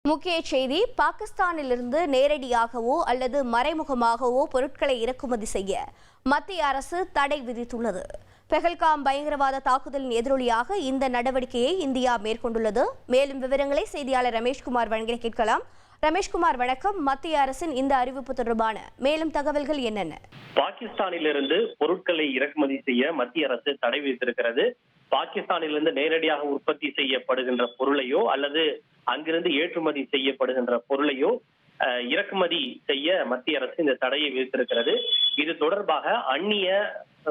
முக்கிய செய்தி: பாகிஸ்தானிலிருந்து நேரடியாகவோ அல்லது மறைமுகமாகவோ பொருட்களை இறக்குமதி செய்ய மத்திய அரசு தடை விதித்துள்ளது. பெஹல்காம் பயங்கரவாத தாக்குதலின் எதிரொலியாக இந்த நடவடிக்கையை இந்தியா மேற்கொண்டுள்ளது. மேலும் விவரங்களை செய்தியாளர் ரமேஷ்குமார் வழங்க கேட்கலாம். ரமேஷ்குமார், வணக்கம். மத்திய அரசின் இந்த அறிவிப்பு தொடர்பான மேலும் தகவல்கள் என்னென்ன? பாகிஸ்தானிலிருந்து பொருட்களை இறக்குமதி செய்ய மத்திய அரசு தடை விதித்திருக்கிறது. பாகிஸ்தானிலிருந்து நேரடியாக உற்பத்தி செய்யப்படுகின்ற பொருளையோ அல்லது அங்கிருந்து ஏற்றுமதி செய்யப்படுகின்ற பொருளையோ இறக்குமதி செய்ய மத்திய அரசு இந்த தடையை விதித்திருக்கிறது. இது தொடர்பாக அந்நிய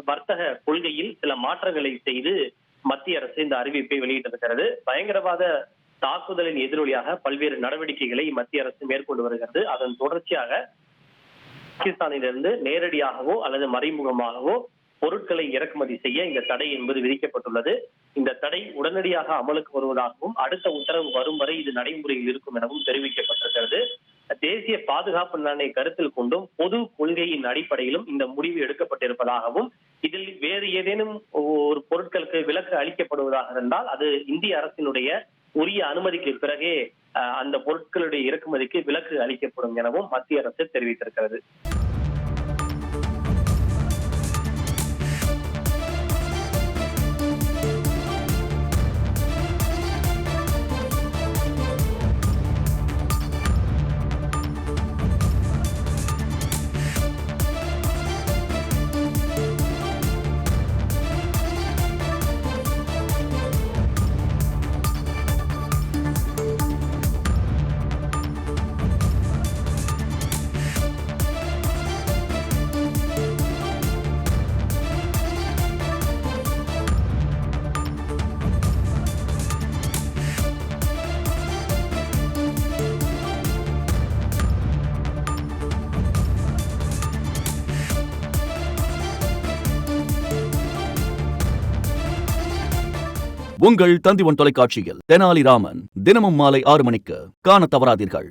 வர்த்தக கொள்கையில் சில மாற்றங்களை செய்து மத்திய அரசு இந்த அறிவிப்பை வெளியிட்டிருக்கிறது. பயங்கரவாத தாக்குதலின் எதிரொலியாக பல்வேறு நடவடிக்கைகளை மத்திய அரசு மேற்கொண்டு வருகிறது. அதன் தொடர்ச்சியாக பாகிஸ்தானிலிருந்து நேரடியாகவோ அல்லது மறைமுகமாகவோ பொருட்களை இறக்குமதி செய்ய இந்த தடை என்பது விதிக்கப்பட்டுள்ளது. இந்த தடை உடனடியாக அமலுக்கு வருவதாகவும் அடுத்த உத்தரவு வரும் வரை இது நடைமுறையில் இருக்கும் எனவும் தெரிவிக்கப்பட்டிருக்கிறது. தேசிய பாதுகாப்பு நலனை கருத்தில் கொண்டும் பொது கொள்கையின் அடிப்படையிலும் இந்த முடிவு எடுக்கப்பட்டிருப்பதாகவும், இதில் வேறு ஏதேனும் ஒரு பொருட்களுக்கு விலக்கு அளிக்கப்படுவதாக இருந்தால் அது இந்திய அரசினுடைய உரிய அனுமதிக்கு பிறகே அந்த பொருட்களுடைய இறக்குமதிக்கு விலக்கு அளிக்கப்படும் எனவும் மத்திய அரசு தெரிவித்திருக்கிறது. உங்கள் தந்திவன் தொலைக்காட்சியில் தெனாலிராமன் தினமும் மாலை 6 மணிக்கு காண தவறாதீர்கள்.